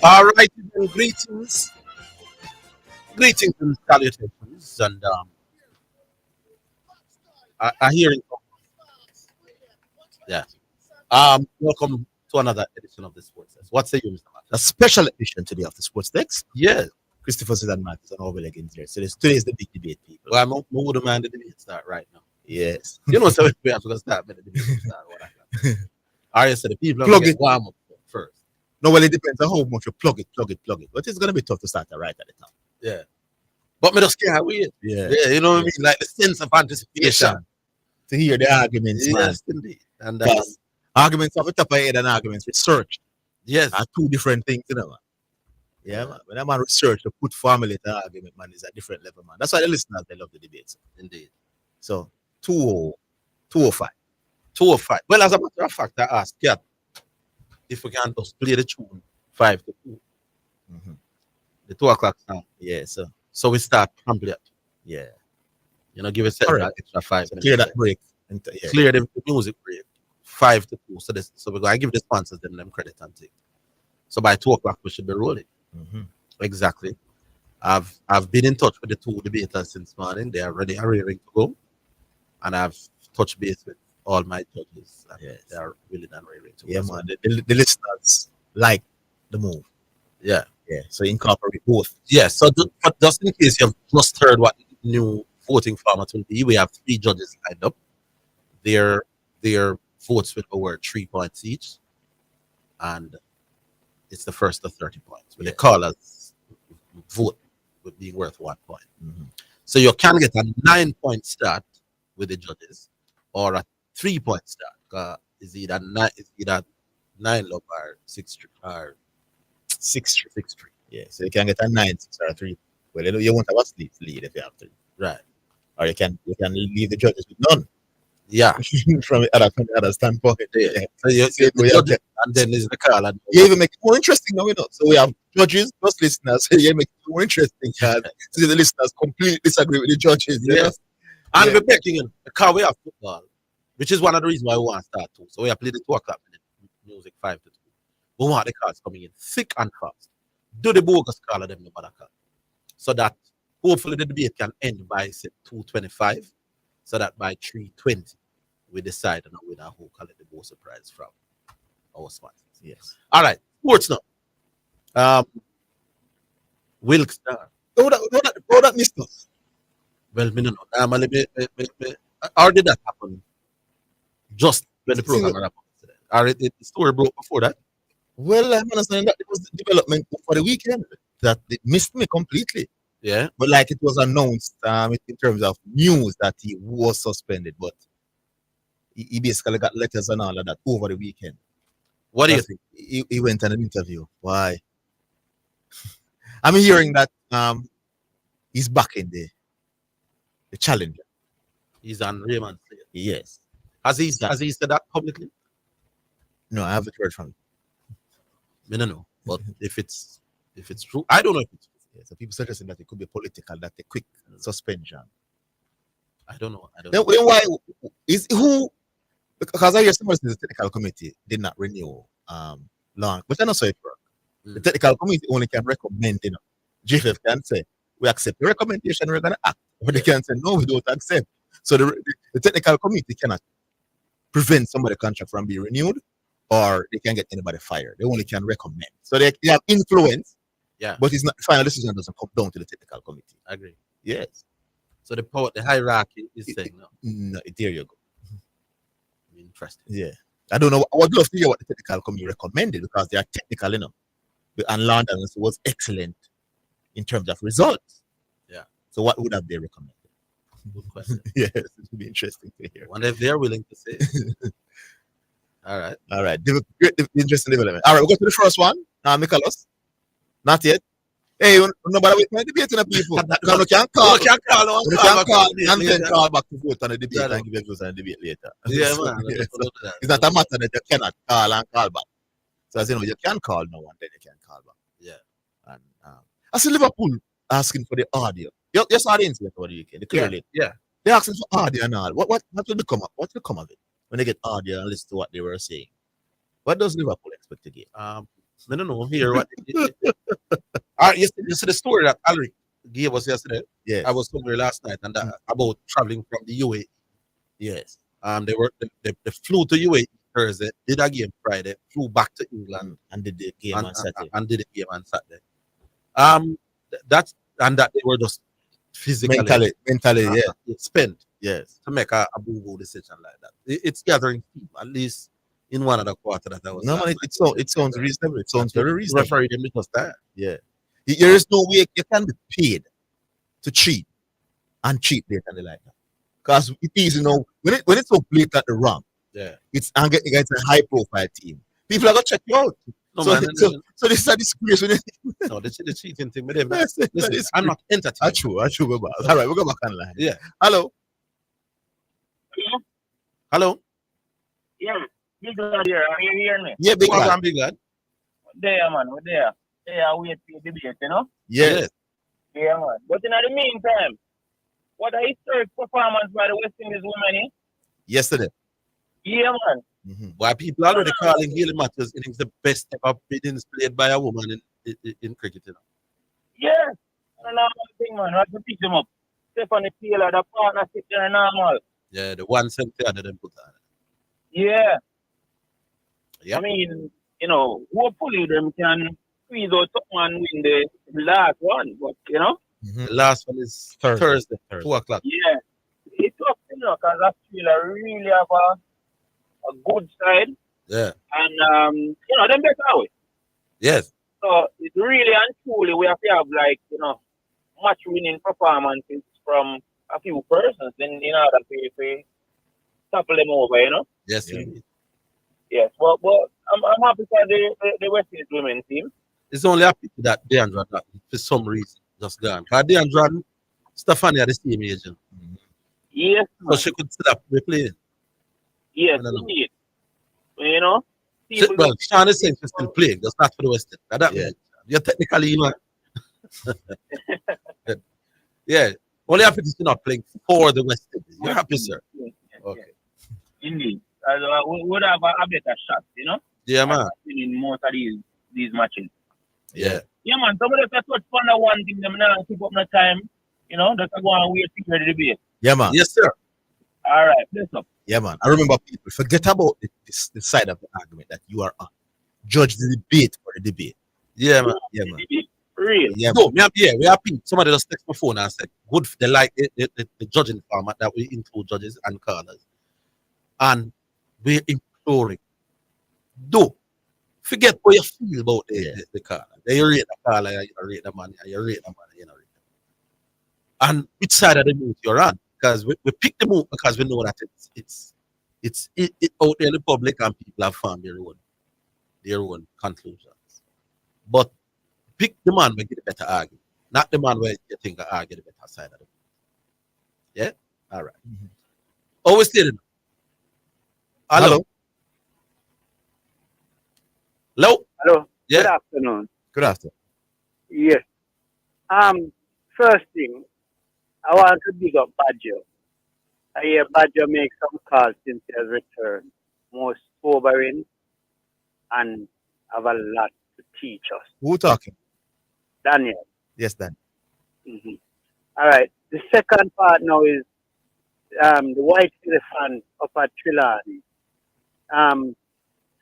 All right, then, greetings and salutations, and I hear it. Yeah. Welcome to another edition of the Sports Desk. What say you, Mr. Matt? A special edition today of the Sports Desk. Yeah. Christopher ZIDANE Matthews and ORVILLE against there. So today is the big debate, people. Well, I'm more mind the debate start right now. Yes. You know, so we have to start with the debate start. I said the people Plug have to it. get warm up first. No, well, it depends on how much you plug it. But it's going to be tough to start right at the top. Yeah. But me just can't wait. Yeah. Yeah, you know what I mean? Like the sense of anticipation. To hear the arguments, man. Yes, indeed. And Because arguments off the top of your head and arguments research yes, are two different things, you know, man. Yeah, man. When a man research to put formulate an argument, man, is a different level, man. That's why the listeners, they love the debates. indeed. So, 205. 205. Well, as a matter of fact, I asked Kat if we can just play the tune 5 to 2. Mhm. The 2 o'clock sound. Yeah, So we start promptly at 2. yeah. You know, give us that Alright. extra 5 So minutes. clear that break. Yeah. Clear the music break. 5 to 2. So we're going to give the sponsors them credit and take. So by 2 o'clock, we should be rolling. Mhm. Exactly. I've been in touch with the two debaters since morning. They are ready and raring to go. And I've touched base with all my judges. And Yes. they are willing and raring to go. Yeah, So, man. The listeners like the move. yeah. Yeah. So incorporate both. Yeah. So just in case you've just heard what the new voting format will be, we have 3 judges lined up. Their votes will be worth 3 points each. And it's the first to 30 points. When they call us vote with being worth 1 point. Mhm. So you can get a 9-point start with the judges or a 3-point start. It's either 9 love or 6 or 6-3. Yeah. So you can get a 9, 6, or a 3. Well, you won't have a sleep lead if you have to. Right. Or you can leave the judges with none Yeah. from the other standpoint. Yeah. So you So the we have judges, and then there's the call. And You even make it more interesting now, you know. So we have judges plus listeners. So you make it more interesting because the listeners completely disagree with the judges. You know? yes. And Yeah. we're making it because we have football, which is one of the reasons why we want to start too. So we have played the 2 o'clock music 5 to 2. We want the cards coming in thick and fast. Do the bogus call of them no matter call. So that hopefully the debate can end by say 2:25. So that by 3:20 we decide on a winner who call it the most surprise from our sponsors. Yes. All right, sports now. Wilk Star. Oh, that missed us. Well, me no know. Normally, or did that happen just when the program happened today? Or the story broke before that? Well, I'm understanding that it was the development for the weekend that it missed me completely. Yeah. But like it was announced in terms of news that he was suspended, but he basically got letters and all of that over the weekend. What do you think? He went on an interview. Why? I'm hearing that he's back in the challenger. He's on Raymond. Yes. Has he said that publicly? No, I haven't heard from him. I don't know. But if it's true, I don't know if it's true. Yeah, so people suggesting that it could be political, that a quick suspension. I don't know. Then why is who? Because I hear somebody says the technical committee did not renew long, but I know so it works. The technical committee only can recommend, you know. GFF can say we accept the recommendation, we're gonna act, or they can say no, we don't accept. So the technical committee cannot prevent somebody's contract from being renewed, or they can get anybody fired. They only can recommend. So they have influence. Yeah. But it's not final decision doesn't come down to the technical committee. I agree. Yes. So the hierarchy is saying no. No, there you go. Interesting. Yeah. I don't know. I would love to hear what the technical committee recommended because they are technical, you know. And London was excellent in terms of results. Yeah. So what would have they recommended? Good question. Yes, it would be interesting to hear. Wonder if they're willing to say it. All right. All right. Great, interesting development. All right, we'll go to the first one. Nicholas. Not yet. Hey, nobody with my debate, people. Because we can call. You can call. We can call and then call back to vote on the debate and give your views on the debate later. Yeah, So, man. yeah, so it's not a matter that you cannot call and call back. So as you know, you can call now and then you can call back. Yeah. And I see Liverpool asking for the audio. You saw the incident over the weekend, the clearly. Yeah. They're asking for audio and all. What will become of it? when they get audio and listen to what they were saying. What does Liverpool expect to get? I don't know. Hear what? All right, you see the story that Alric gave us yesterday. Yes. I was somewhere last night and about traveling from the UAE. Yes. They flew to UAE Thursday, did a game Friday, flew back to England And did the game and, on Saturday. and did a game on Saturday. That they were just physically Mentally, yeah. spent Yes. to make a boo-boo decision like that. It's gathering steam, at least in one of the quarter that I was. No, man, it sounds reasonable. It sounds very reasonable. Referee them because that. Yeah. There is no way you can be paid to cheat and cheat there and like that. Because it is, when it's so blatant wrong, Yeah. it's against a high profile team. People are gonna check you out. No, so, man, so this is a disgrace. No, the cheating thing, but Yes, listen, I'm not entertained. True, All right, we'll go back online. Yeah. Hello. Hello? Yeah, big lad here. Are you hearing me? Yeah, big Well, man. I'm big lad. There, man. We're there. Yeah, wait for the debate, Yes. Yeah, man. But in the meantime, what a historic performance by the West Indies women, Yesterday. Yeah, man. Mm-hmm. Why people already calling Haley Matthews innings the best ever innings played by a woman in cricket. Yeah. I don't know one thing, man. I have to pick them up. Stephanie Taylor, the partnership, they're normal. Yeah, the 170 other than put on. Yeah. Yeah. I mean, hopefully them can squeeze out something and win the last one. But, Mm-hmm. The last one is Thursday. 2 o'clock. yeah. It's tough, because Australia really have a good side. Yeah. And, them better away. Yes. So it's really and truly we have to have match winning performances from a few persons in order to topple them over, Yes. Yeah. Yes. But I'm happy for the West Indies women team. It's only happy that Deandra got for some reason just gone. Because Deandra, Stephanie are the same age. Yes. So she could stop replaying. Yes, I don't know. indeed. Well, Sean is saying she's still playing. That's not for the West End. That Yeah. means you're technically, yeah. Only happy she's not playing for the West Indies. You're happy, sir. Yes, Okay. yes. Indeed. We would have a better shot, Yeah, man. in most of these matches. Yeah. Yeah, man. Somebody have to touch upon that one thing. Them now keep up no time. Just go and wait to hear the debate. Yeah, man. Yes, sir. All right. Bless up. Yeah, man. I remember people forget about the side of the argument that you are on. Judge the debate for the debate. Yeah, man. Yeah, man. Real. Yeah, No, we happy. Somebody just text my phone and said, good, they like the judging format that we include judges and callers. And we're imploring. Do forget what you feel about the caller. You rate the caller, you rate the man, you rate the man, you know. And which side of the move you're on? Because we pick the move because we know that it's out there in the public and people have found their own conclusions. But pick the man where get the better argument, not the man where you think I argue the better side of the move. Yeah? All right. Mhm. Always stay there. Hello. Hello? Hello. Yeah. Good afternoon. Good afternoon. Yes. First thing, I want to big up Badger. I hear Badger make some calls since he has returned. More sobering and have a lot to teach us. Who talking? Daniel. Yes, Dan. hmm All right. The second part now is the white elephant up at Trelawney.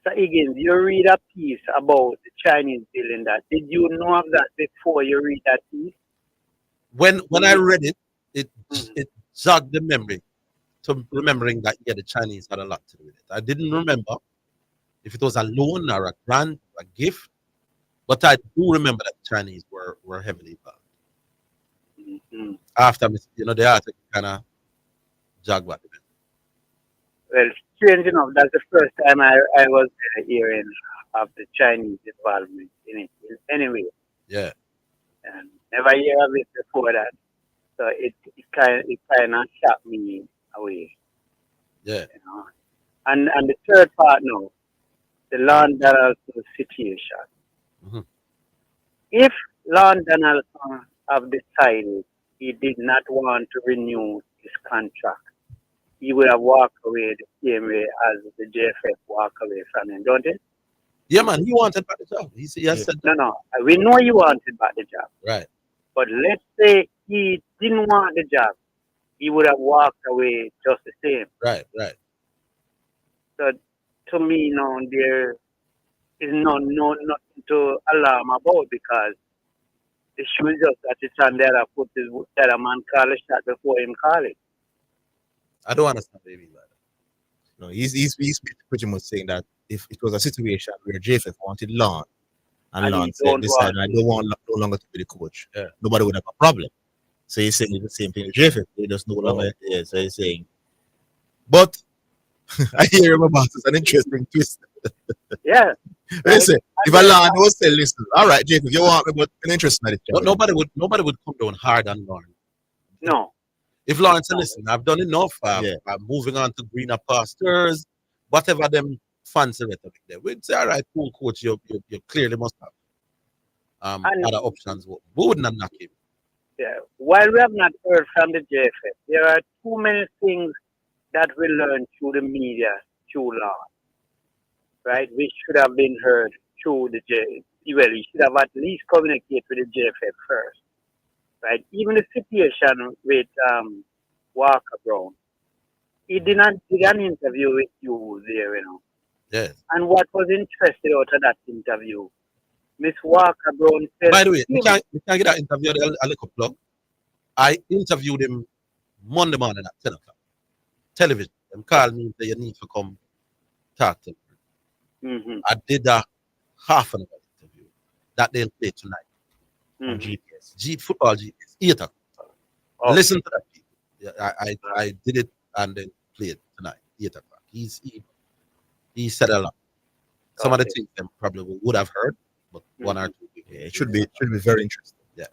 So Higgins, you read a piece about the Chinese building that. Did you know of that before you read that piece? When I read it, it Mhm. jogged the memory to remembering that the Chinese had a lot to do with it. I didn't remember if it was a loan or a grant or a gift, but I do remember that the Chinese were heavily involved. Mhm. After the article kind of jogged back the memory. Well, strange enough, that's the first time I was hearing of the Chinese involvement in it. Anyway, Yeah. never hear of it before that. So it kind of shocked me away, Yeah. And the third part now, the Lon Donaldson situation. Mhm. If Lon Donaldson have decided he did not want to renew his contract, he would have walked away the same way as the JFF walk away from him, don't it? Yeah, man, he wanted back the job. He has said that. No. We know he wanted back the job. Right. But let's say he didn't want the job, he would have walked away just the same. Right. So to me, now there is nothing to alarm about because the shoe is just that it's on the other foot is that a man call a shot before him call it. I don't understand baby like that. No, he's pretty much saying that if it was a situation where JFF wanted Lon, and And Lon he said, don't "Decide, want I don't want no longer to be the coach," Yeah. nobody would have a problem. So he's saying the same thing with JFF. He does no longer. Yeah, so he's saying, but I hear him about it's an interesting twist. Yeah. Listen, if Lon was saying, "Listen, all right, JFF, you want me, but an interest in it." But nobody would come down hard on Lauren. No. If Lawrence said, listen, I've done enough. I'm moving on to greener pastures, whatever them fancy rhetoric there. We'd say, all right, cool, coach, you clearly must have other options. We wouldn't have knocked him. Yeah. While we have not heard from the JFF, there are too many things that we learn through the media too long. Right? Which should have been heard through the JFF. Well, you should have at least communicated with the JFF first. Right? Even the situation with Walker Brown. He did not did an interview with you there, you know. Yes. And what was interesting out of that interview, Miss Walker Brown said. By the way, we can't get that interview a little plug. I interviewed him Monday morning at 10 o'clock. Television. Them called me and said you need to come talk to me. Mm-hmm. I did a half an hour interview that they'll play tonight on GPS. Football GPS. 8 o'clock. Oh. Listen to that, people. Yeah, I did it and then played tonight, 8 o'clock. He said a lot. Some of the things them probably would have heard, but one or two. Yeah, it should be very interesting. Yeah.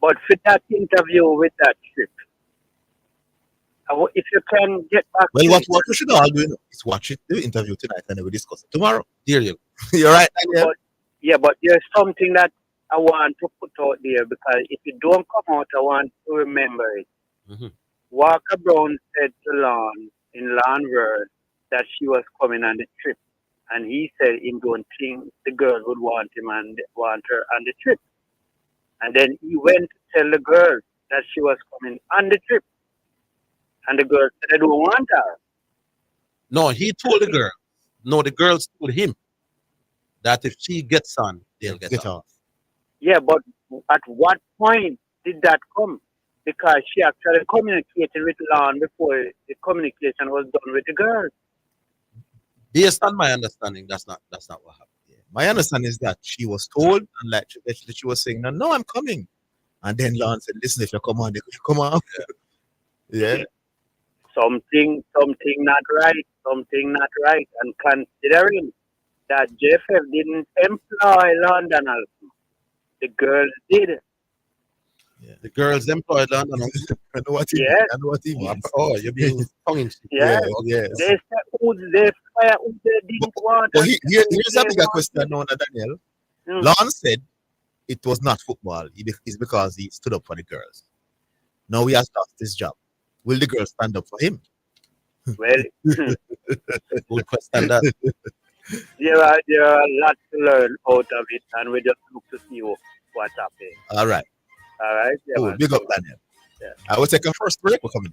But for that interview with that trip, if you can get back. Well, what we should all do is watch the interview tonight and then we discuss it tomorrow. Dear you. You're right, Daniel. But there's something that I want to put out there because if it don't come out, I want to remember it. Mm-hmm. Walker Brown said to Lon in Lon words that she was coming on the trip, and he said he don't think the girl would want him and want her on the trip. And then he went to tell the girl that she was coming on the trip, and the girl said, "I don't want her." No, he told the girl. No, the girls told him that if she gets on, they'll get off. Yeah, but at what point did that come? Because she actually communicated with Lon before the communication was done with the girl. Based on my understanding, that's not what happened. Yeah. My understanding is that she was told and like she was saying, no, I'm coming. And then Lon said, listen, if you come on, you come on. Yeah. Something not right. And considering that JFF didn't employ London also, the girls did. Yeah. The girls employed London. I know what he means. Oh, you're being tongue in cheek. Yeah. Yes. They said they fire who they didn't want. But here's a bigger question now, Daniel. Lon said it was not football. It's because he stood up for the girls. Now he has lost his job. Will the girls stand up for him? Well, Good question that. there are a lot to learn out of it, and we just look to see what's happening. All right. Yeah, Cool. Big up, Daniel. Yeah. I will take a first break. We're coming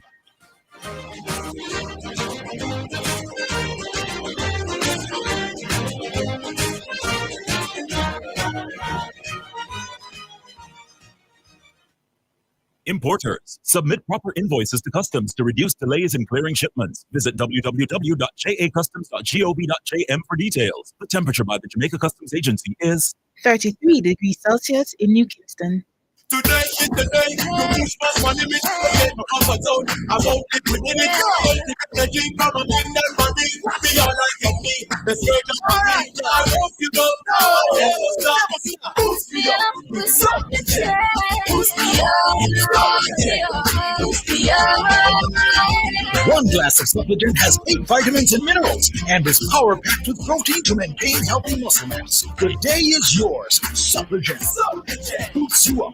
Importers, submit proper invoices to customs to reduce delays in clearing shipments. Visit www.jacustoms.gov.jm for details. The temperature by the Jamaica Customs Agency is 33 degrees Celsius in New Kingston. Today is the day you push my money with my comfort zone. I won't live within it. The dream from a man that money. Be all like me. The straight of money. I hope you go. Boost me up. Boost me up. Boost me up. One glass of supplement has 8 vitamins and minerals and is power packed with protein to maintain healthy muscle mass. The day is yours. Supplement boosts you up.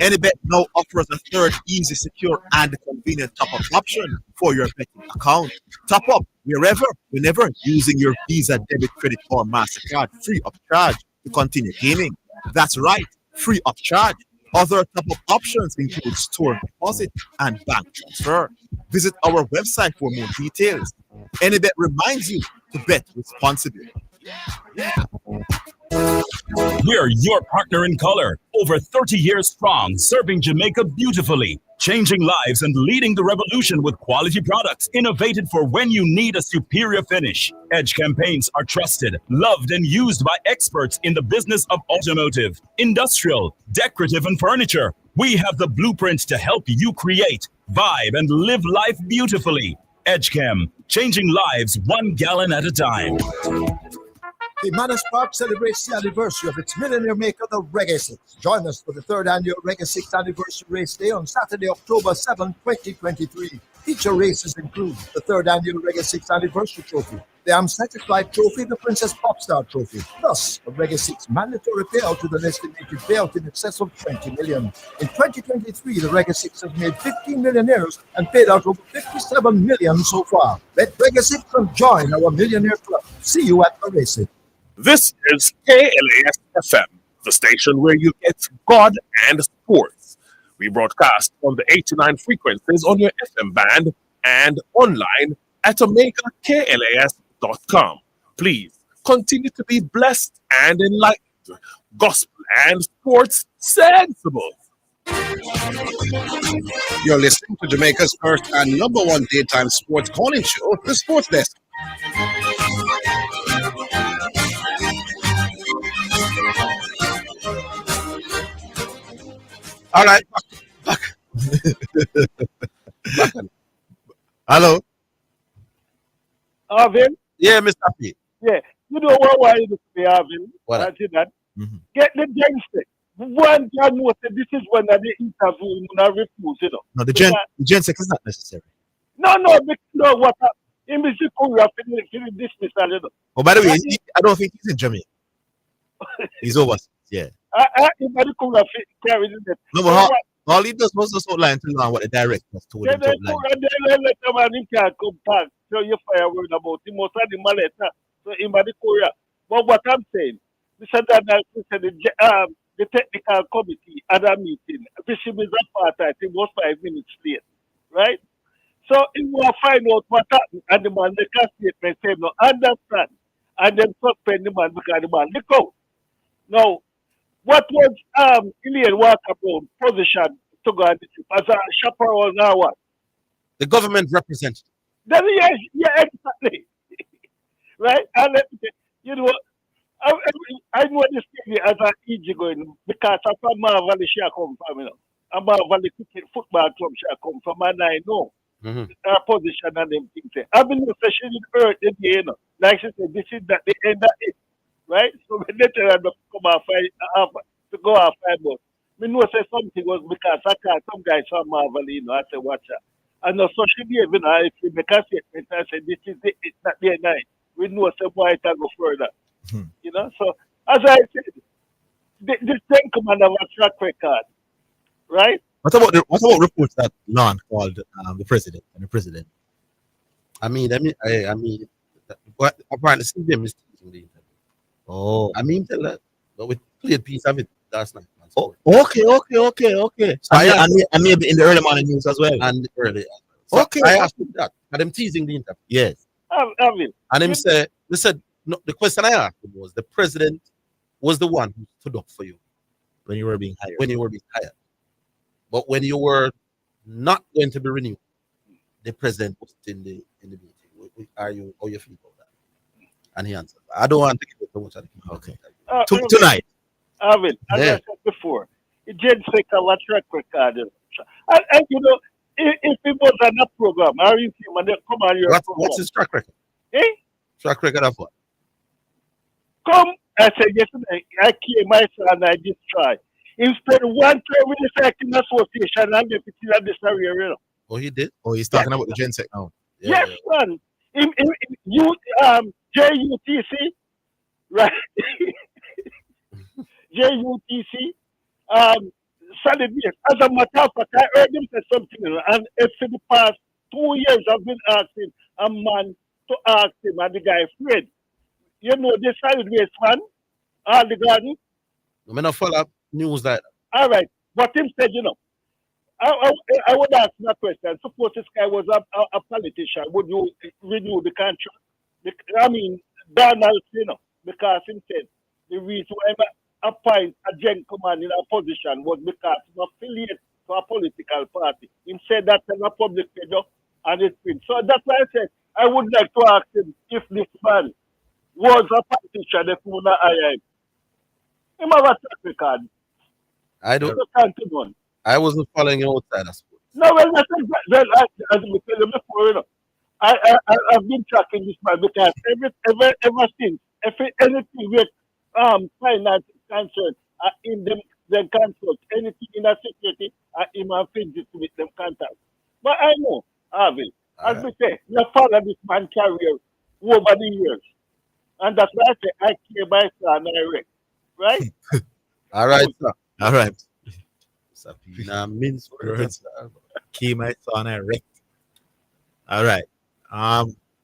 AnyBet now offers a third easy, secure, and convenient top-up option for your betting account. Top up wherever, whenever, using your Visa, debit, credit, or MasterCard, free of charge to continue gaming. That's right, free of charge. Other top-up options include store deposit and bank transfer. Visit our website for more details. AnyBet reminds you to bet responsibly. We're your partner in color, over 30 years strong, serving Jamaica beautifully, changing lives and leading the revolution with quality products innovated for when you need a superior finish. Edge campaigns are trusted, loved, and used by experts in the business of automotive, industrial, decorative, and furniture. We have the blueprint to help you create, vibe, and live life beautifully. EdgeChem, changing lives 1 gallon at a time. The Manus Park celebrates the anniversary of its millionaire maker, the Reggae 6. Join us for the 3rd annual Reggae 6 anniversary race day on Saturday, October 7, 2023. Feature races include the 3rd annual Reggae 6 anniversary trophy, the Amstatic Flight Trophy, the Princess Popstar Trophy, plus a Reggae 6 mandatory payout with an estimated payout in excess of 20 million. In 2023, the Reggae 6 has made 15 millionaires and paid out over 57 million so far. Bet Reggae 6 and join our millionaire club. See you at the racing. This is KLAS FM, the station where you get God and sports. We broadcast on the 89 frequencies on your FM band and online at OmegaKLAS.com. Please continue to be blessed and enlightened. Gospel and sports sensible. You're listening to Jamaica's first and number one daytime sports calling show, The Sports Desk. All right, back. Hello? Arvin? Yeah, Mr. P. Yeah. You know what I used to say, Arvin? What? I see that. Get the gangster. One can know that this is one of the interview when I refuse, you know. No, the gen sex is not necessary. No, what in the Korea feeling dismissal, you know. Oh, by the way, I don't think he's in Jamaica. He's overseas, yeah. In the Korea carrying it. No, but all he does was just outline to learn what the directors told him to outline. Then let the man can come back. So you fire word about him, most of the maleta. So in the Korea. But what I'm saying, Mr. Daniel said the technical committee at a meeting, Bishop is a part, I think, was 5 minutes late, right? So he will find out what happened, and the man, the statement say, no, understand, and then suspend the man because the man, look out. Now, what was Ilian Walker Brown position to go on the trip as a chaperone now what? The government representative. Then yeah, exactly. Right? And let me say, you know, I know this thing as an easy going because I'm from Valley she come from, you know. I'm Valley football club she come from, and I know her position and them things. I've been especially hurt the day, you know. Like she said, this is not the end of it. Right? So when they tell them to come out to go out 5 months, I know say something was because I can't some guys from Marvel, you know, I say watch out. And no social media, even if you make a statement, I say this is it, it's not the night. We know some why it can go further. You know, so as I said, this thing command of a track record, right? What about reports that Lon called the president and the president? I mean, what apparently see them is teasing the interview. Oh, I mean, tell that, but we played a piece of it last night. oh, okay. So and maybe in the early morning news as well. And early. So Okay. I asked him that. And them teasing the interview. Yes. I mean, And him said, no, the question I asked him was the president was the one who stood up for you When you were being hired. when you were being hired. But when you were not going to be renewed, the president was in the meeting. How you feel about that? And he answered, I don't want to give it too much of the Okay. Arvin, Tonight. Arvin, as I said before, it just like a track record. And you know, if it was on a program, how you see when they come on your program? What's his track record? Eh? Track record of what? Come, I said yesterday, I came myself and I did try. Instead, 1 term with the second association and deputy at this area, you know. Oh, he did? Oh, he's talking about the gen sec now. Yes, man. You JUTC, right? JUTC, solid base. As a matter of fact, I heard him say something, you know, and if for the past 2 years I've been asking a man to ask him, and the guy afraid. You know, the solid base man, all the garden. I'm not follow up news like that. All right. But him said, you know, I would ask that question. Suppose this guy was a politician, would you renew the contract? I mean, Donald, you know, because he said the reason why I appoint a gentleman in a position was because he's affiliated to a political party. He said that in a public figure and it's been. So that's why I said I would like to ask him if this man was a politician, if you want to hire him. He have a track record. I don't. You can't do none. I wasn't following you outside of sports. No, well, that's well, as we tell you before, you know, I've been tracking this man because ever since, anything with finance is concerned, in them consult, anything in a security, in a visit with them contact. But I know, Harvey, as we say, you follow this man career over the years. And that's why I say I care by son direct. Right? All right, sir. All right. Sapina means words. Key my son erect. All right.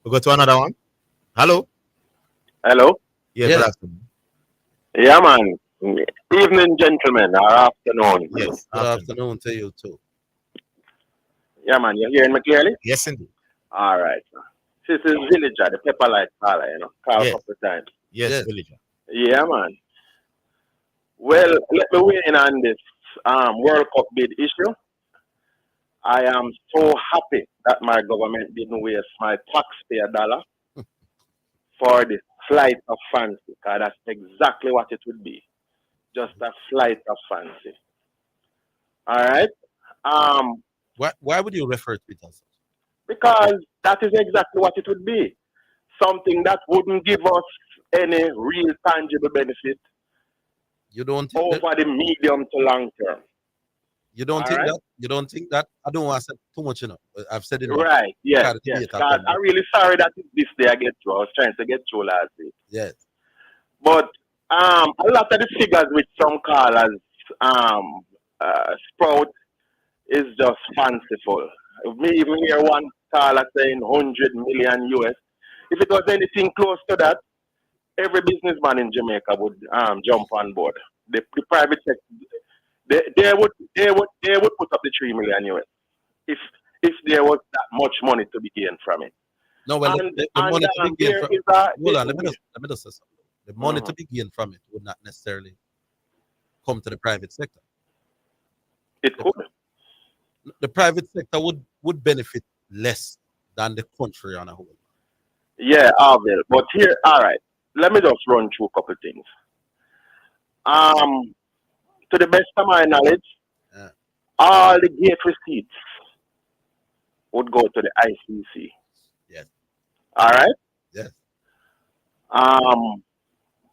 We go to another one. Hello. Hello. Yes, Yes. good afternoon. Yeah, man. Evening, gentlemen, or afternoon. Yes. Good afternoon to you too. Yeah, man. You're hearing me clearly? Yes, indeed. All right. This is Villager, the pepper light caller, you know, call Yes. a couple of times. Yes, Yes. villager. Yeah, man. Well, let me weigh in on this World Cup bid issue. I am so happy that my government didn't waste my taxpayer dollar for the flight of fancy, because that's exactly what it would be. Just a flight of fancy. All right? Why would you refer to it as? Because that is exactly what it would be. Something that wouldn't give us any real tangible benefit You don't think that? over the medium to long term. You don't think Alright. that? You don't think that? I don't want to say too much, you know. I've said it. Right, yes, Gotta yes. debate God, after I'm really sorry that it's this day I get through. I was trying to get through last week. Yes. But a lot of the figures which some call as sprout is just fanciful. Me even hear one caller saying 100 million US. If it was anything close to that, every businessman in Jamaica would jump on board. The private sector, they would put up the 3 million US if there was that much money to be gained from it. No, well, And- the and, money to be gained there from is a- hold on, let me just say something. The money Mhm. to be gained from it would not necessarily come to the private sector. It could. The private sector would benefit less than the country on a whole. Yeah, Arville. But here, all right. Let me just run through a couple of things. To the best of my knowledge, Yeah. all the gate receipts would go to the ICC. Yes. All right. Yes.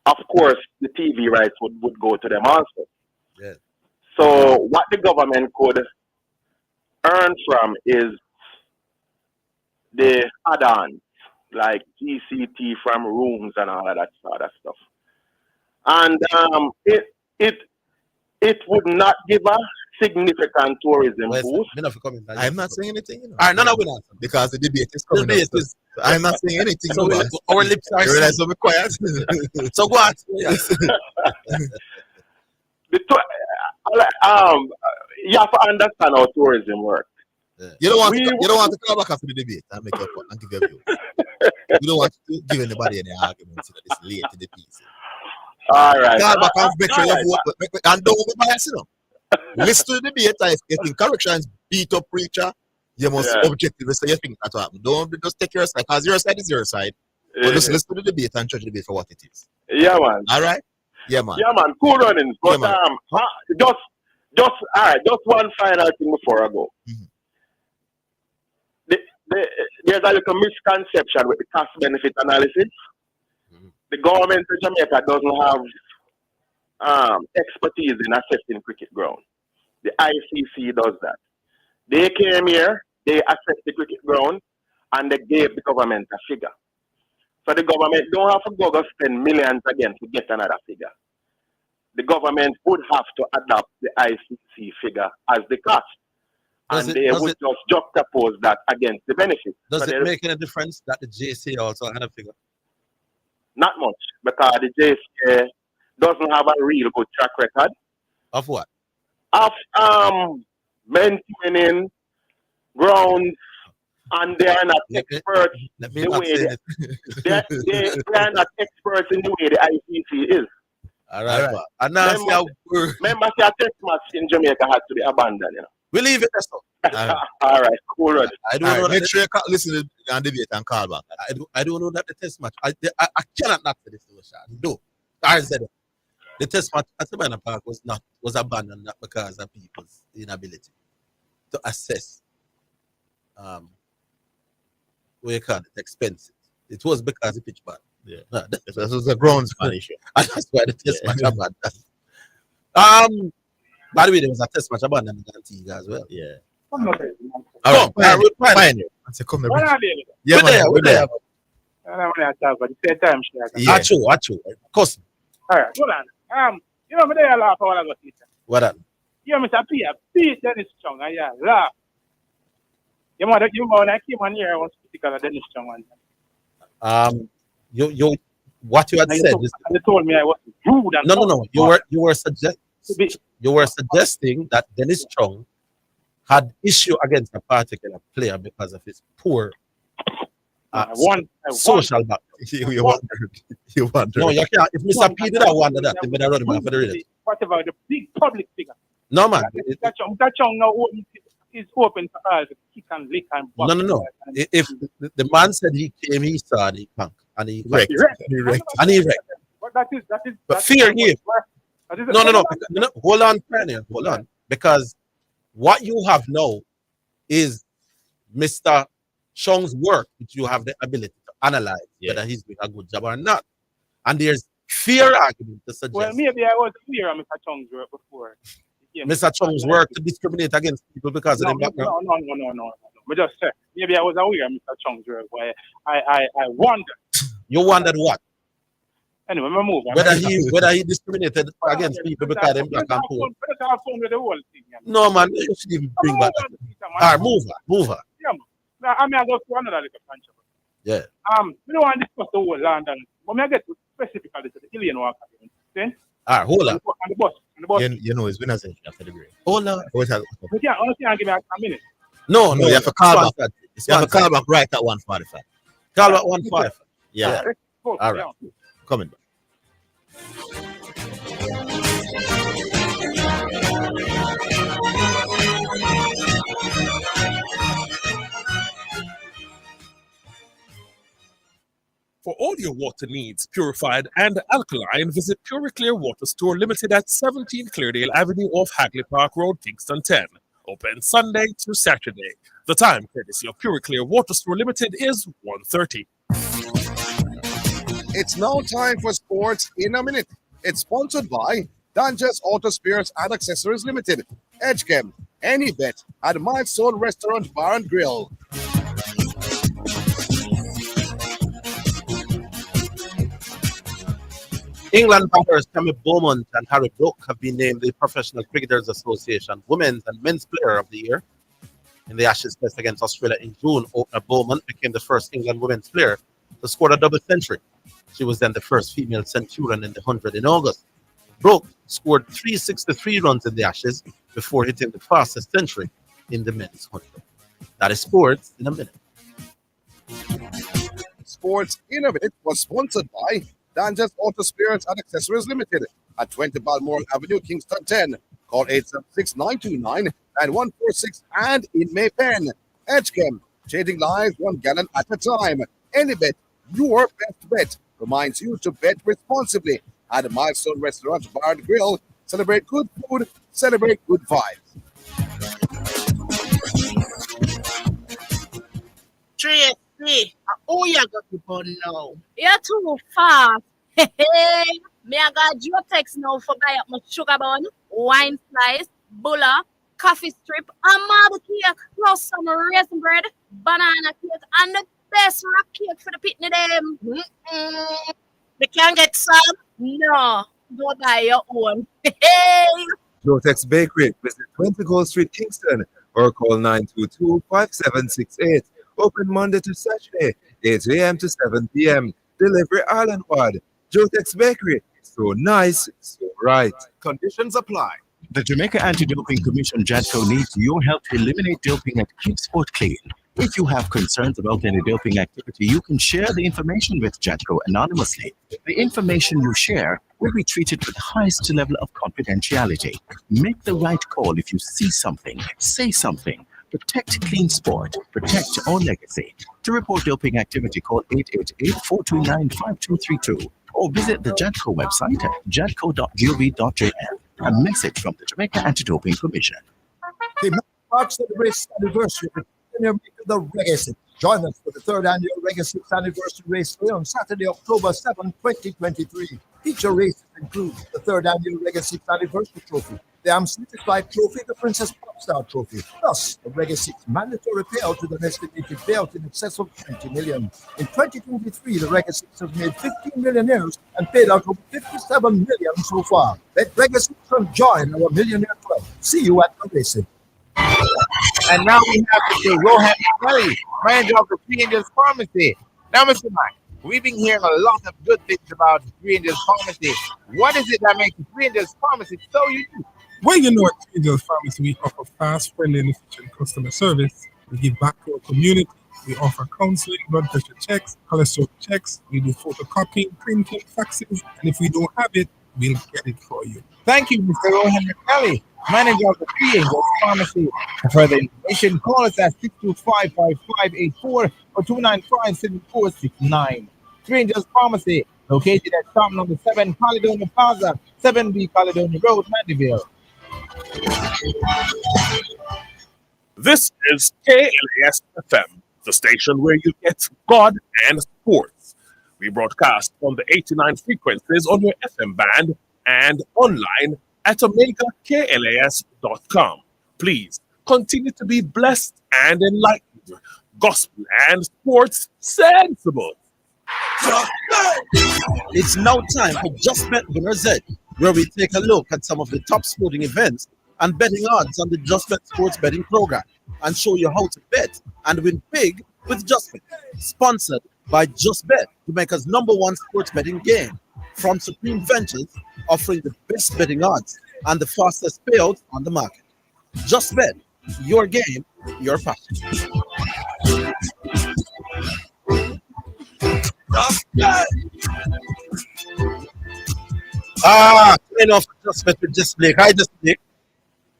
Of course, the TV rights would go to them also. Yes. So what the government could earn from is the add-ons like GCT from rooms and all of that sort of stuff. And it would not give a significant tourism Well, boost. me not for coming back. I'm not saying anything, you know. All right, no, we're not. Because the debate is The coming debate up. is- I'm not saying anything. So no, our lips are you realize I'm quiet. So go on. The you have to understand how tourism works. You don't want We- to, you don't want to come back after the debate and make up and give your view. You don't want to give anybody any arguments that it's late in the piece. All right. Come back and make sure All you right. vote, and don't be biased, you know. Listen to the debate. If getting corrections, beat up preacher, you must Yeah. objectively say you think that's what happened. Don't just take your side, because your side is your side. But just listen to the debate and judge the debate for what it is. Yeah, man. All right? Yeah, man. Yeah, man. Cool runnings. But Yeah, man. just all right. Just one final thing before I go. Mhm. There's a little misconception with the cost benefit analysis. Mhm. The government of Jamaica doesn't have expertise in assessing cricket ground. The ICC does that. They came here, they assessed the cricket ground, and they gave the government a figure. So the government don't have to go spend millions again to get another figure. the government would have to adopt the ICC figure as the cost. Does And it they does would it just juxtapose that against the benefit. does So it there's make any difference that the JC also had a figure? not much because the JCA doesn't have a real good track record Of what? of maintaining grounds, and they are not Let me, experts let me the not way say they, this. they are not experts in the way the ICC is. All right, All right. but and now see how Remember, see, a test match in Jamaica had to be abandoned. You know. we leave it there. So. All right, cool, Rod. I don't All know right, that make the, sure you listen to and debate and call back. I don't know that the test match. I cannot not say this to a shot. No, I said it. The test match at Savannah Park was abandoned not because of people's inability to assess what you call it, expenses. It was because the pitch bad. Yeah. That's This was a groundsman issue. and that's why the test Yeah. match abandoned. By the way, there was a test match abandoned in Antigua as well. Yeah. I'm not there. All right, Come, we're fine. I said, come What here. are they? Yeah, we're there, man, we're there. I don't want to talk about the same time. Yeah. Achu. Of course. All right, hold on. You know, me there laugh while I go see it. What that? You know, Mr. P, P, Dennis Strong, and yeah, laugh. You know, when I came on here, I was critical of Dennis Strong one. You what you had And said you is told me I was rude and no. You were suggesting that Dennis Strong had issue against a particular player because of his poor social background. You wondered. You wondered. No, you can't. If Mr. P did not wonder that, then better run him off for the radio. Whatever, the big public figure. No, man. That Strong now is open to all the kick and lick and No. If the man said he came, he saw the punk and he wrecked. And he wrecked. But that is. But fear game. No. Hold on, Pioneer. Hold on. Because what you have now is Mr. Chong's work, which you have the ability to analyze whether he's doing a good job or not. And there's fear argument to suggest. Well, maybe I was clear on Mr. Chong's work before. Mr. Chong's work to discriminate against people because of their background. No. But just say, maybe I was aware of Mr. Chong's work, but I wondered. You wondered what? Anyway, we move on. Whether he discriminated against people because they're black and poor. No, man, you should even bring back that. All right, move on. Yeah, man. Now, I mean, I go to another little controversy. Yeah. We don't want to discuss the whole land, but I get to specifically to the alien walker. Then, all right, hold on. On the bus. You know, it's winners after the break. Hold on. Yeah, honestly, I'll give you a minute. No, you have to call back. You have to call back right at 1:45. Call back 1:45. Yeah. All right. Coming back. For all your water needs, purified and alkaline, visit Puriclear Water Store Limited at 17 Cleardale Avenue off Hagley Park Road, Kingston 10. Open Sunday to Saturday. The time, courtesy of Puriclear Water Store Limited, is 1:30. It's now time for Sports in a Minute. It's sponsored by Dangerous Auto Spares and Accessories Limited, Edgechem, Any Bet, at Milestone Restaurant Bar and Grill. England batters Tammy Beaumont and Harry Brook have been named the Professional Cricketers Association Women's and Men's Player of the Year. In the Ashes test against Australia in June, opener Beaumont became the first England women's player to score a double century. She was then the first female centurion in the 100 in August. Brook scored 363 runs in the Ashes before hitting the fastest century in the men's 100. That is Sports in a Minute. Sports in a Minute was sponsored by Dangerous Auto Spares and Accessories Limited at 20 Balmoral Avenue, Kingston 10. Call 876-929-9146 and in Maypen. Edgechem, changing lives 1 gallon at a time. Any Bet, your best bet, reminds you to bet responsibly at a Milestone Restaurant Bar and Grill. Celebrate good food, celebrate good vibes. Tracy, oh, you got people now. You're too fast. Hey, me I got your text now for buy up my sugar bun, wine slice, bulla, coffee strip, and marble cake, plus some raisin bread, banana cake, and the best rock cake for the pitney them. They can't get some? No. go buy your own. Hey! Jotex Bakery, visit 20 Gold Street, Kingston, or call 922-5768. Open Monday to Saturday, 8 a.m. to 7 p.m. Delivery island-wide. Jotex Bakery, so nice, so right. Conditions apply. The Jamaica Anti-Doping Commission JADCO needs your help to eliminate doping and keep sport clean. If you have concerns about any doping activity, you can share the information with JADCO anonymously. The information you share will be treated with the highest level of confidentiality. Make the right call if you see something, say something. Protect clean sport. Protect our legacy. To report doping activity, call 888-429-5232 or visit the JADCO website at jadco.gov.jn. A message from the Jamaica Anti-Doping Commission. The March celebrates the anniversary of the Reggae 6. Join us for the third annual Reggae 6 anniversary race day on Saturday, October 7, 2023. Feature races include the third annual Reggae 6 anniversary trophy, the Certified Trophy, the Princess Popstar Trophy, plus the Reggae 6 mandatory payout with an estimated payout in excess of 20 million. In 2023, the Reggae 6 has made 15 millionaires and paid out over 57 million so far. Let Reggae 6 join our millionaire club. See you at the racing. And now we have Mr. Rohan Kelly, manager of the Three Angels Pharmacy. Now, Mr. Mike, we've been hearing a lot of good things about the Three Angels Pharmacy. What is it that makes the Three Angels Pharmacy so unique? Well, you know, at Three Angels Pharmacy, we offer fast, friendly, and efficient customer service. We give back to our community. We offer counseling, blood pressure checks, cholesterol checks. We do photocopying, printing, faxes, and if we don't have it, we'll get it for you. Thank you, Mr. Rohan Kelly, manager of the Three Angels Pharmacy. For further information, call us at 625-5584 or 295-7469. Three Angels Pharmacy, located at shop number 7, Caledonia Plaza, 7B Caledonia Road, Mandeville. This is KLAS FM, the station where you get God and sports. We broadcast on the 89 frequencies on your FM band and online at OmegaKLAS.com. Please continue to be blessed and enlightened. Gospel and sports sensible. It's now time for Just Bet Winner Z, where we take a look at some of the top sporting events and betting odds on the Just Bet Sports Betting Program and show you how to bet and win big with Just Bet. Sponsored by Just Bet, Jamaica's #1 sports betting game, from Supreme Ventures, offering the best betting odds and the fastest payouts on the market. Just Bet, your game, your passion. Enough Just Bet with Just Blake. Hi, Just Blake.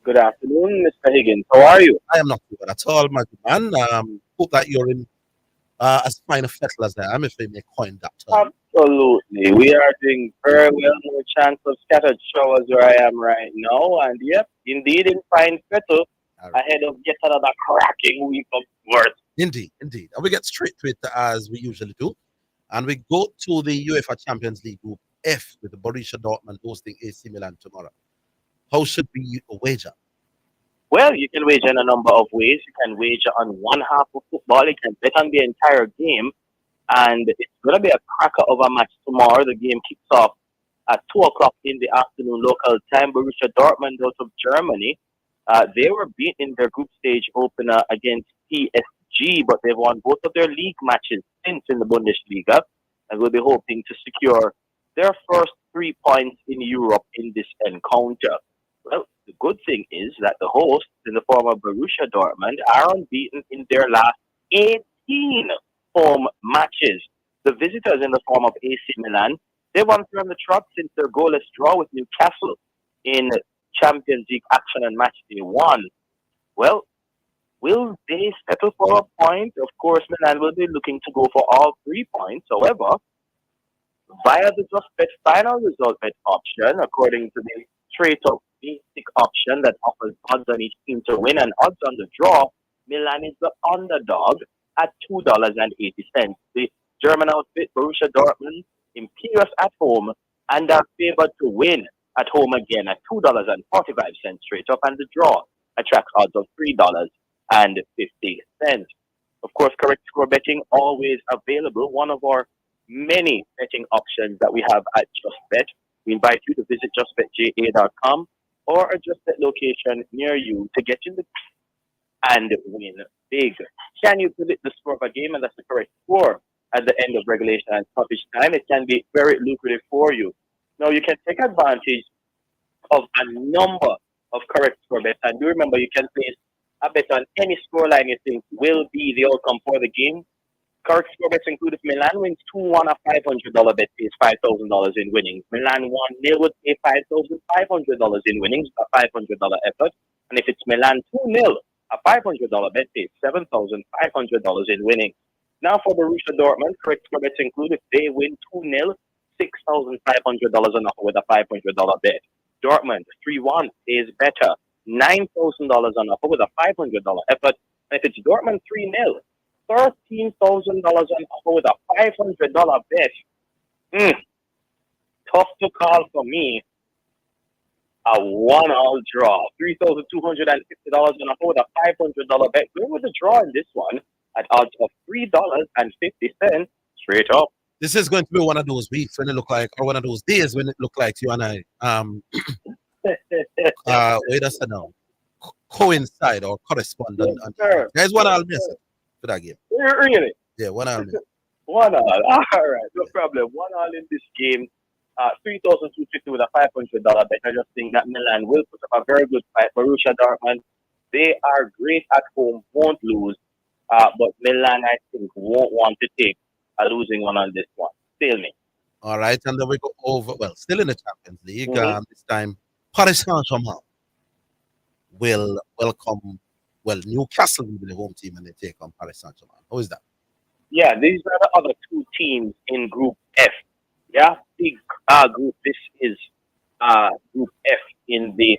Good afternoon, Mr. Higgins. How are you? I am not too bad at all, my man. Hope that you're in as fine a fettle as I am, if I may coin that term. Absolutely. We are doing very well. No chance of scattered showers where I am right now. And yep, indeed in fine fettle, ahead of yet another cracking week of work. Indeed, indeed. And we get straight to it as we usually do. And we go to the UEFA Champions League Group F with the Borussia Dortmund hosting AC Milan tomorrow. How should we wager? Well, you can wager in a number of ways. You can wager on one half of football. You can bet on the entire game. And it's going to be a cracker of a match tomorrow. The game kicks off at 2 o'clock in the afternoon local time. Borussia Dortmund out of Germany. They were beaten in their group stage opener against PSG, but they've won both of their league matches since in the Bundesliga, and will be hoping to secure their first 3 points in Europe in this encounter. Well, the good thing is that the hosts, in the form of Borussia Dortmund, are unbeaten in their last 18 home matches. The visitors, in the form of AC Milan, they won from the trot since their goalless draw with Newcastle in Champions League action on match day 1. Well, will they settle for a point? Of course, Milan will be looking to go for all 3 points. However, via the Just Bet final result bet option, according to the straight-up basic option that offers odds on each team to win and odds on the draw, Milan is the underdog at $2.80. The German outfit, Borussia Dortmund, imperious at home and are favored to win at home again at $2.45 straight up, and the draw attracts odds of $3.50. Of course, correct score betting always available. One of our many betting options that we have at Just Bet. We invite you to visit justbetja.com or a JustBet location near you to get in the and win big. Can you predict the score of a game? And that's the correct score at the end of regulation and stoppage time. It can be very lucrative for you. Now, you can take advantage of a number of correct score bets. And do remember, you can place a bet on any scoreline you think will be the outcome for the game. Correct score bets include if Milan wins 2-1, a $500 bet pays $5,000 in winnings. Milan 1-0 would pay $5,500 in winnings, a $500 effort. And if it's Milan 2-0, a $500 bet pays $7,500 in winnings. Now for Borussia Dortmund, correct score bets include if they win 2-0, $6,500 on offer with a $500 bet. Dortmund 3-1 is better, $9,000 on offer with a $500 effort. And if it's Dortmund 3-0, $13,000 on offer with a $500 bet. Tough to call for me. A 1-all draw, $3,250 on offer with a $500 bet. Going with the draw in this one at odds of $3.50 straight up. This is going to be one of those weeks when it look like, or one of those days when it look like you and I, wait a second now, coincide or correspond. Guys, one I'll miss it for that game. Really? Yeah, one I'll miss. 1-all. All right, no problem. 1-all in this game. $3,250 with a $500 bet. I just think that Milan will put up a very good fight. Borussia Dortmund, they are great at home, won't lose. But Milan, I think, won't want to take a losing one on this one. Still me. All right, and then we go over, well, still in the Champions League. This time, Paris Saint-Germain will welcome, well, Newcastle will be the home team and they take on Paris Saint-Germain. How is that? Yeah, these are the other two teams in Group F. Yeah, big group. This is Group F in the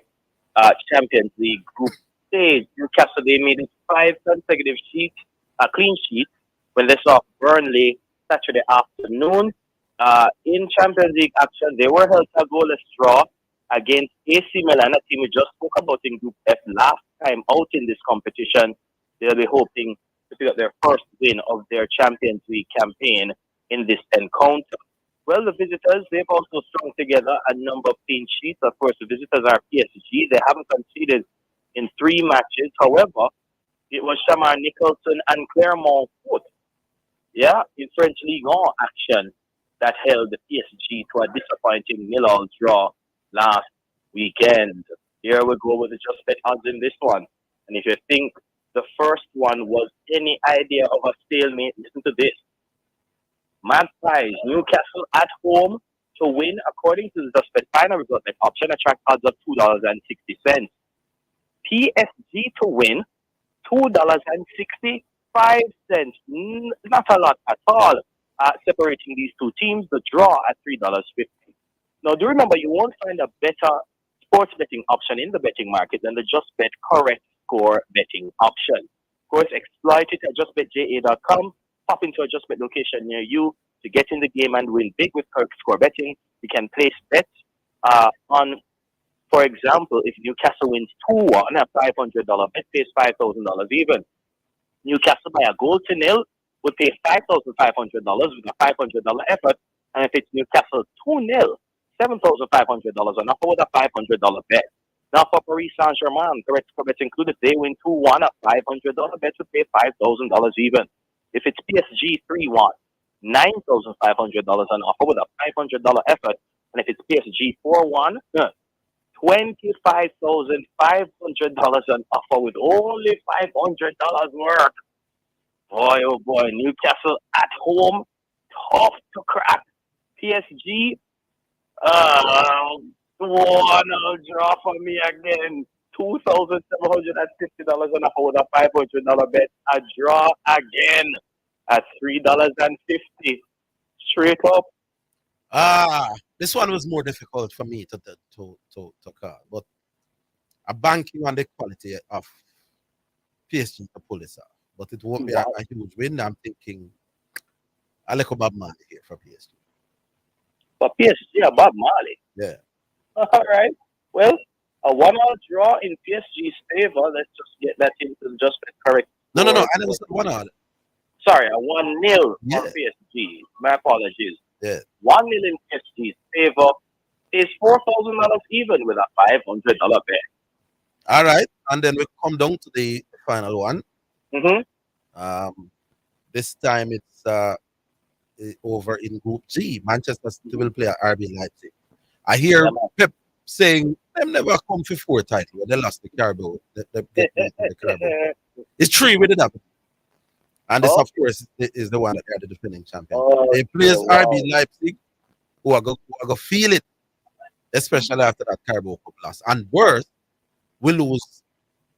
Champions League group stage. Newcastle, they made it 5 consecutive clean sheets when they saw Burnley Saturday afternoon. In Champions League action, they were held to a goalless draw against AC Milan, a team we just spoke about in Group F last time out in this competition. They'll be hoping to pick up their first win of their Champions League campaign in this encounter. Well, the visitors, they've also strung together a number of clean sheets. Of course, the visitors are PSG. They haven't conceded in 3 matches. However, it was Shamar Nicholson and Clermont Foot, in French Ligue 1 action that held the PSG to a disappointing 0-all draw last weekend. Here we go with the just bet odds in this one. And if you think the first one was any idea of a stalemate, listen to this. Mad prize, Newcastle at home to win, according to the just bet final result bet option, attract odds of $2.60. PSG to win, $2.65. Not a lot at all. Separating these two teams, the draw at $3.50. Now, do remember, you won't find a better sports betting option in the betting market than the Just Bet correct score betting option. Of course, exploit it at justbetja.com. Pop into a Just Bet location near you to get in the game and win big with correct score betting. You can place bets on, for example, if Newcastle wins 2-1, a $500 bet pays $5,000 even. Newcastle by a goal to nil would pay $5,500 with a $500 effort. And if it's Newcastle 2-0, $7,500 on offer with a $500 bet. Now for Paris Saint-Germain, correct score bets included. They win 2-1, a $500 bet would pay $5,000 even. If it's PSG 3-1, $9,500 on offer with a $500 effort. And if it's PSG 4-1, $25,500 on offer with only $500 worth. Boy, oh boy, Newcastle at home, tough to crack. PSG, one draw for me again. $2,750 on offer with a $500 bet. A draw again at $3.50. Straight up. This one was more difficult for me to call, but I'm banking on the quality of PSG to pull this off. But it won't be a huge win. I'm thinking I like Bob Marley here for PSG. For PSG, Bob Marley? Yeah. All right. Well, a 1-all draw in PSG's favor. Let's just get that into just the correct. No. I never said 1-all. Sorry, a 1-0 for PSG. My apologies. Yeah. 1-0 in PSG's favor. pays $4,000 even with a $500 bet. All right, and then we come down to the final one. Mm-hmm. This time it's over in Group G. Manchester City will play at RB Leipzig. I hear Pep saying them never come for 4 title. They lost the Carabao. They the Carabao. It's 3 with it. And this, of course, is the one that are the defending champion. They plays RB Leipzig, who are going to feel it, especially after that Carabao Cup loss. And worse, we lose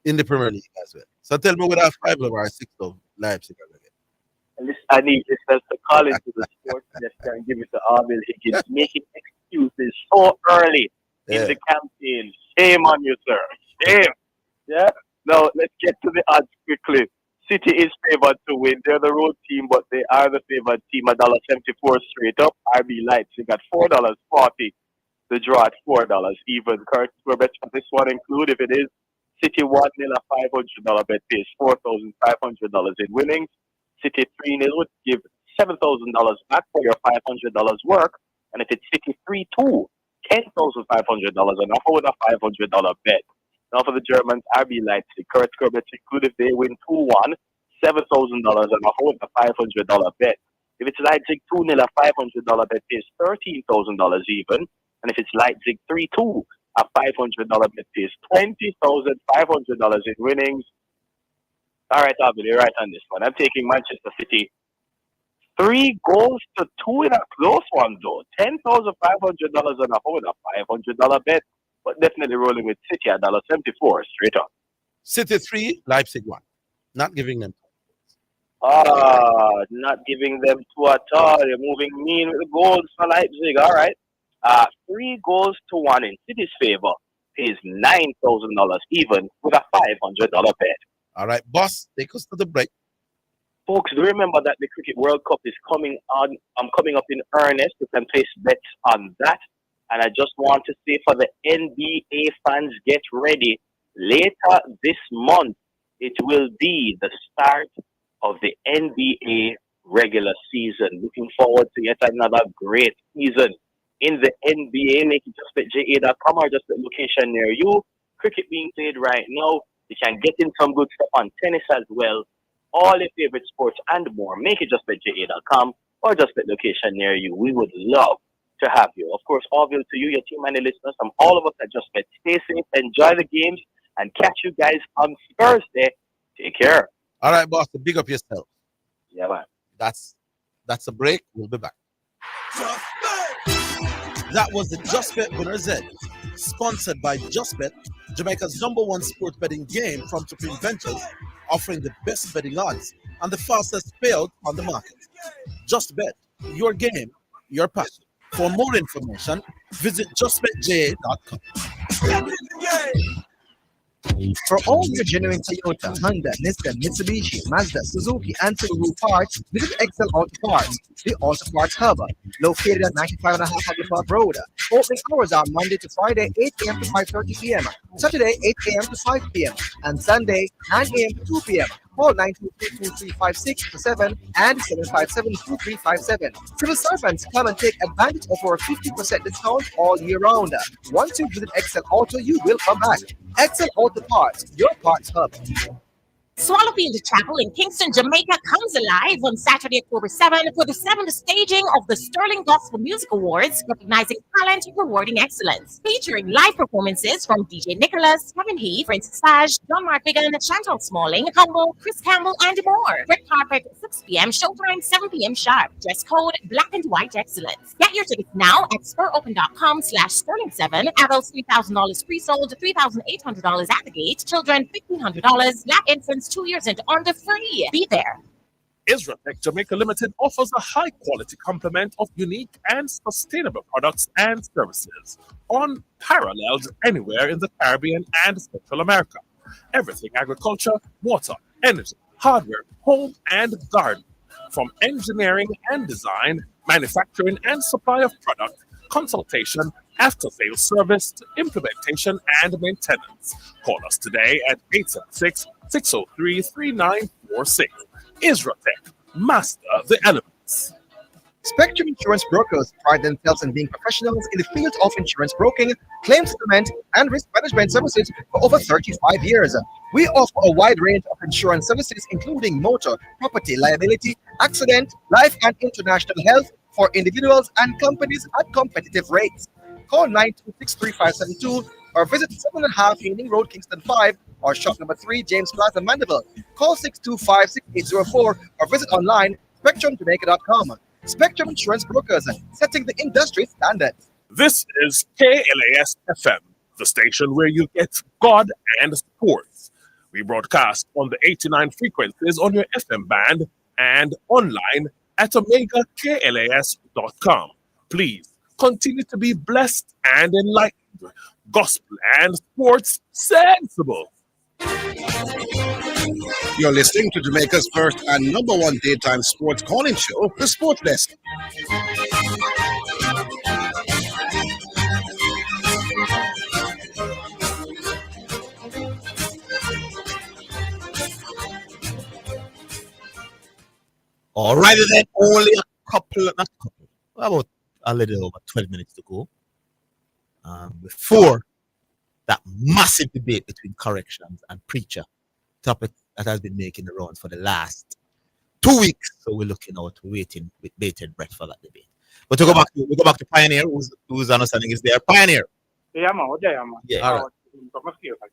in the Premier League as well. So tell me, would I have 5 or 6 of Leipzig again? I need listeners to call into the sports desk and give it to ORVILLE Higgins, making excuses so early in the campaign. Shame on you, sir. Shame. Yeah. Now let's get to the odds quickly. City is favored to win. They're the road team, but they are the favored team. $1.74 straight up. RB Leipzig at $4.40. The draw at $4 even. Current score bets for this one include, if it is City 1-0, a $500 bet pays $4,500 in winnings. City 3-0 would give $7,000 back for your $500 work. And if it's City 3-2, $10,500 and offer with a $500 bet. Now for the Germans, RB Leipzig, current score bets include, if they win 2-1, $7,000 and offer with a $500 bet. If it's Leipzig 2-0, a $500 bet pays $13,000 even. And if it's Leipzig 3-2, a $500 bet pays $20,500 in winnings. All right, I'll be right on this one. I'm taking Manchester City 3 goals to 2 in a close one, though. $10,500 and a whole $500 bet. But definitely rolling with City at $1.74 straight up. City 3, Leipzig 1. Not giving them 2. Not giving them 2 at all. You're moving mean with the goals for Leipzig. All right. 3 goals to 1 in City's favor pays $9,000 even with a $500 bet. All right, boss, take us to the break. Folks, do remember that the Cricket World Cup is coming up in earnest. You can place bets on that. And I just want to say for the NBA fans, get ready. Later this month, it will be the start of the NBA regular season. Looking forward to yet another great season in the NBA. Make it just at ja.com or just at location near you. Cricket being played right now. You can get in some good stuff on tennis as well. All your favorite sports and more. Make it just at ja.com or just at location near you. We would love to have you. Of course, ORVILLE to you, your team and the listeners, from all of us at Just Bet. Stay safe, enjoy the games, and catch you guys on Thursday. Take care. All right, boss, big up yourself. Yeah, man. That's a break. We'll be back. That was the Just Bet Winner Z, sponsored by Just Bet, Jamaica's #1 sports betting game from Supreme Ventures, offering the best betting odds and the fastest payout on the market. Just Bet, your game, your passion. For more information, visit justbetja.com. For all your genuine Toyota, Honda, Nissan, Mitsubishi, Mazda, Suzuki, and Subaru parts, visit Excel Auto Parts, the Auto Parts Hub, located at 95.5 Public Park Road. Opening hours are Monday to Friday, 8 a.m. to 5:30 p.m., Saturday, 8 a.m. to 5 p.m., and Sunday, 9 a.m. to 2 p.m. Call 922-2356-7 and 757-2357. Civil servants, come and take advantage of our 50% discount all year round. Once you visit Excel Auto, you will come back. Excel Auto Parts, your parts hub. Swallowfield Chapel in Kingston, Jamaica comes alive on Saturday, October 7 for the 7th staging of the Sterling Gospel Music Awards, recognizing talent and rewarding excellence. Featuring live performances from DJ Nicholas, Kevin Heath, Francis Sage, John Mark Biggin, Chantal Smalling, Humble, Chris Campbell, and more. Red carpet, 6 p.m., showtime, 7 p.m. sharp. Dress code, black and white excellence. Get your tickets now at SpurOpen.com/Sterling7. Adults, $3,000 pre-sold, $3,800 at the gate. Children, $1,500. Black infants, 2 years and under free. Be there. Isratech Jamaica Limited offers a high-quality complement of unique and sustainable products and services, unparalleled anywhere in the Caribbean and Central America. Everything agriculture, water, energy, hardware, home, and garden. From engineering and design, manufacturing and supply of product, consultation, after-sales service to implementation and maintenance. Call us today at 876-603-3946. Isratech, master the elements. Spectrum Insurance Brokers pride themselves in being professionals in the field of insurance broking, claims settlement, and risk management services for over 35 years. We offer a wide range of insurance services, including motor, property, liability, accident, life, and international health for individuals and companies at competitive rates. Call 926-3572 or visit 7.5 Haining Road, Kingston 5, or shop number 3, James Plaza, Mandeville. Call 625-6804 or visit online spectrumjamaica.com. Spectrum Insurance Brokers, setting the industry standards. This is KLAS FM, the station where you get God and sports. We broadcast on the 89 frequencies on your FM band and online at OmegaKLAS.com. Please continue to be blessed and enlightened. Gospel and sports sensible. You're listening to Jamaica's first and #1 daytime sports calling show, The Sports Desk. All right, then only a couple, not a couple, about a little over 12 minutes to go. Before that massive debate between corrections and preacher, topic that has been making the rounds for the last 2 weeks. So we're looking out, waiting with bated breath for that debate. But to go back to Pioneer, whose understanding is there. Pioneer. Yeah, man. Yeah, man. Yeah. All right.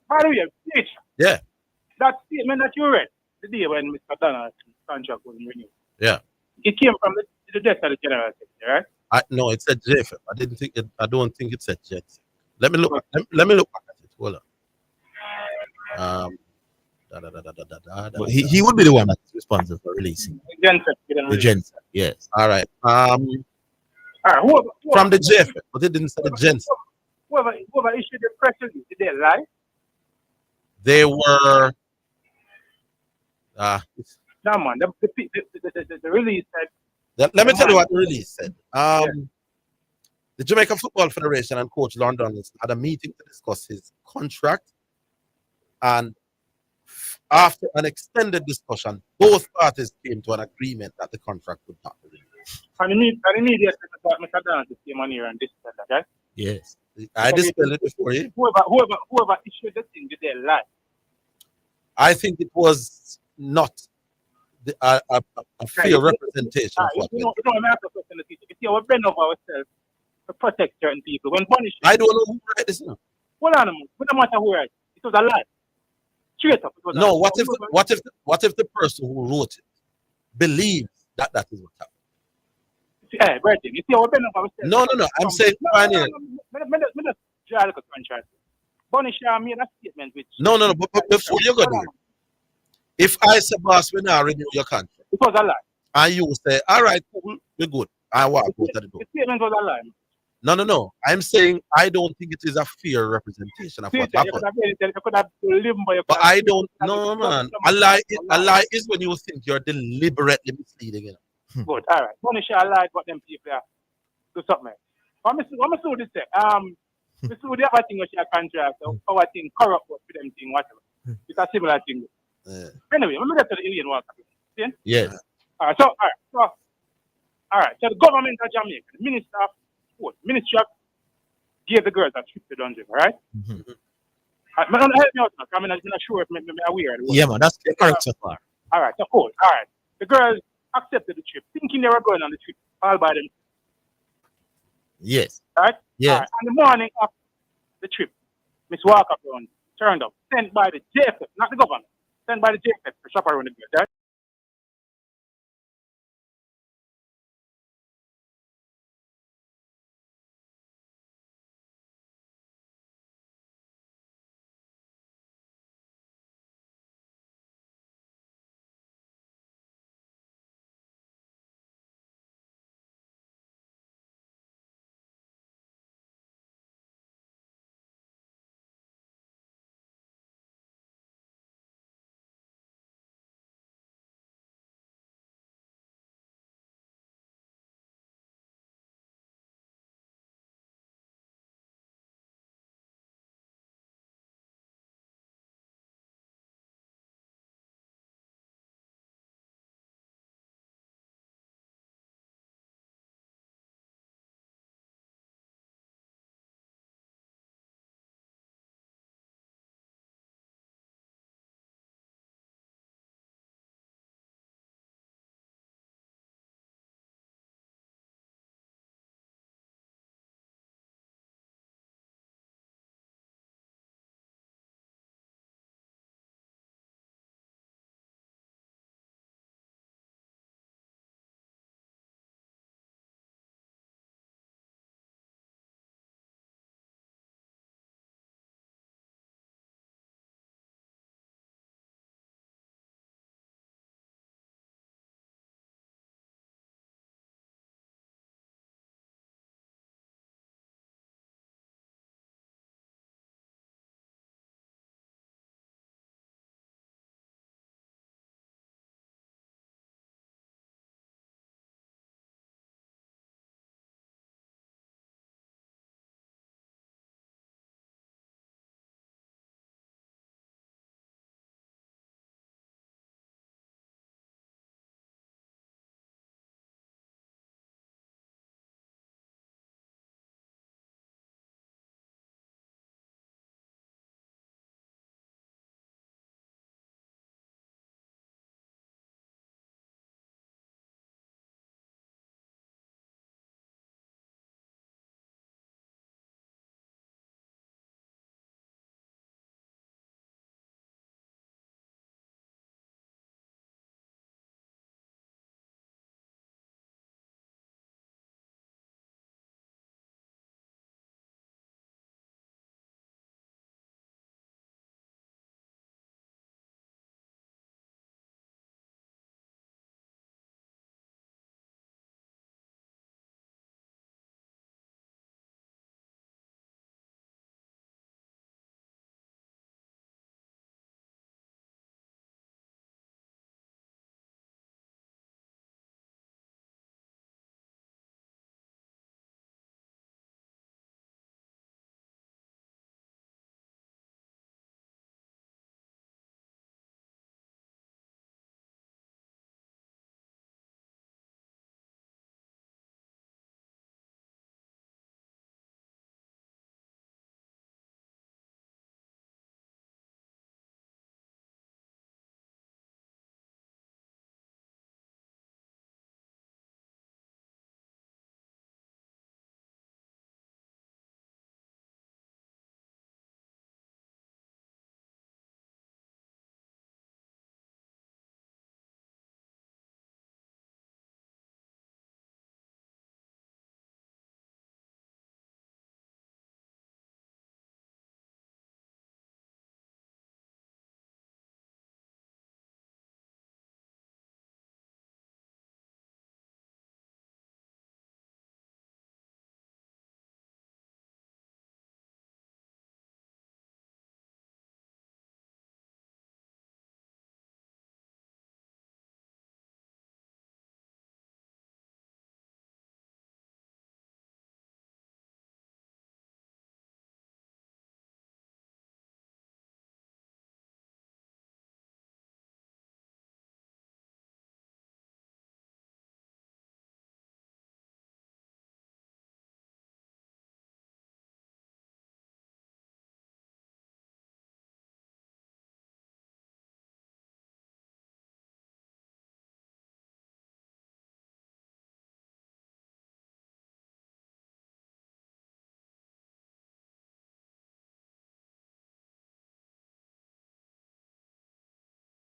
By the way, preacher, Yeah. that statement that you read the day when Mr. Donald's contract was renewed. Yeah. It came from the desk of the general secretary, right? No, it said JFM. I don't think it said Jet. Let me look. Let me look back at it. Hold on. But he would be the one that's responsible for releasing the genset. Yes. All right. Whoever, From the JFM, but it didn't say the genset. whoever issued the press release, did they lie? They were. No, man. The release said. Let me tell you what the release said. The Jamaica Football Federation and Coach Lon Donaldson had a meeting to discuss his contract, and after an extended discussion, both parties came to an agreement that the contract would not be renewed. And immediately, Mr. Donaldson came on here and dispelled that, right? Yes. I dispelled it before you. Whoever issued the thing, did they lie? I think it was not a fair representation of what you know, I'm after question the teacher. You see, we bend over ourselves to protect certain people. When punished, I don't know who wrote this now. Hold on a moment. It doesn't matter who wrote it. It was a lie. Straight up. It was a No, lie. what if the person who wrote it believes that is what happened? Yeah, right. You see, we bend over ourselves. No. I'm saying Pioneer. Me just draw a little contrast. Bonisha made a statement which. No. But before you go there, if I say, boss, we now renew your contract. It was a lie. And you say, all right, cool, we're good. I walk out of the door. The statement was a lie. No. I'm saying I don't think it is a fair representation of what happened. But I don't. No, man. A lie is when you think you're deliberately misleading. You know? Good. All right. Bonisha lied about them people. Do something. What me see this say? Me see the other thing with your contract. Our thing corrupt for them thing whatever. It's a similar thing. Anyway, let me get to the alien work. See? Yes. All right. So the government of Jamaica, the Minister of Sport, Ministry of gave the girls a trip to Dungeon, right? Mm-hmm. I'm going to help me out now. I'm not sure if I'm aware. Yeah, man, that's correct so far. All right, so cool. All right. The girls accepted the trip, thinking they were going on the trip all by themselves. Yes. All right? Yes. All right. On the morning of the trip, Miss Walker turned up, sent by the JFF, not the government, sent by the JFF to shop around the girls, right?